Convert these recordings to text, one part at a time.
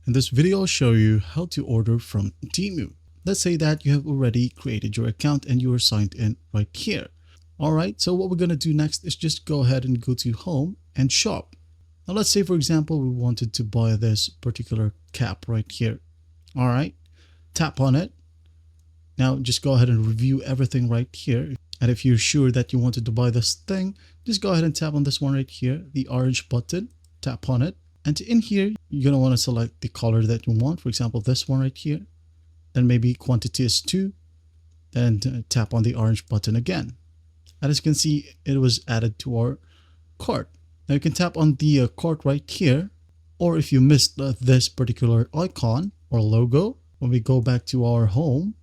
In this video, I'll show you how to order from Temu. Let's say that you have already created your account and you are signed in right here. Alright, so what we're going to do next is just go ahead and go to home and shop. Now let's say, for example, we wanted to buy this particular cap right here. Alright, tap on it. Now just go ahead and review everything right here. And if you're sure that you wanted to buy this thing, just go ahead and tap on this one right here, the orange button, tap on it. And in here, you're going to want to select the color that you want. For example, this one right here. Then maybe quantity is 2. Then tap on the orange button again. And as you can see, it was added to our cart. Now you can tap on the cart right here. Or if you missed this particular icon or logo, when we go back to our home,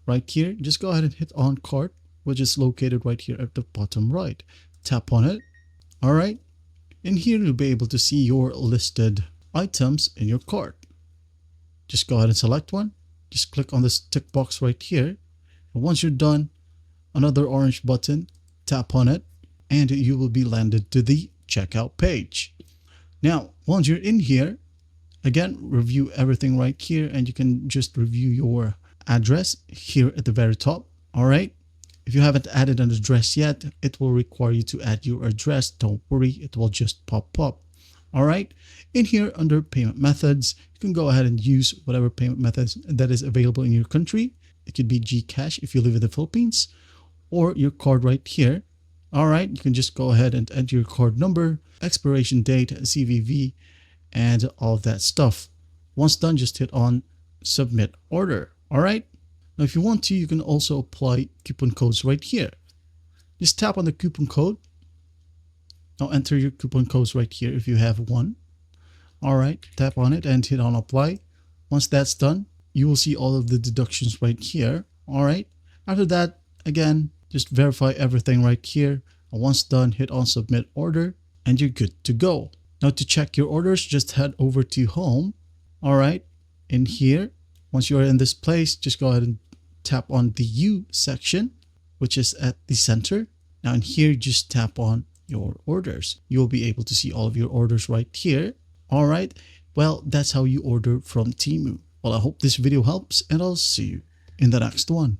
right here, just go ahead and hit on cart, which is located right here at the bottom right. Tap on it. All right. In here, you'll be able to see your listed items in your cart. Just go ahead and select one. Just click on this tick box right here. And once you're done, another orange button, tap on it, and you will be landed to the checkout page. Now, once you're in here, again, review everything right here, and you can just review your address here at the very top. All right. If you haven't added an address yet, it will require you to add your address. Don't worry, it will just pop up. All right. In here under payment methods, you can go ahead and use whatever payment methods that is available in your country. It could be GCash if you live in the Philippines, or your card right here. All right. You can just go ahead and enter your card number, expiration date, CVV, and all of that stuff. Once done, just hit on submit order. All right. Now, if you want to, you can also apply coupon codes right here. Just tap on the coupon code. Now enter your coupon codes right here if you have one. All right, tap on it and hit on apply. Once that's done, you will see all of the deductions right here. All right. After that, again, just verify everything right here. And once done, hit on submit order and you're good to go. Now to check your orders, just head over to home. All right. In here, once you are in this place, just go ahead and tap on the U section, which is at the center. Now in here, just tap on your orders. You'll be able to see all of your orders right here. All right. Well, that's how you order from Temu. Well, I hope this video helps and I'll see you in the next one.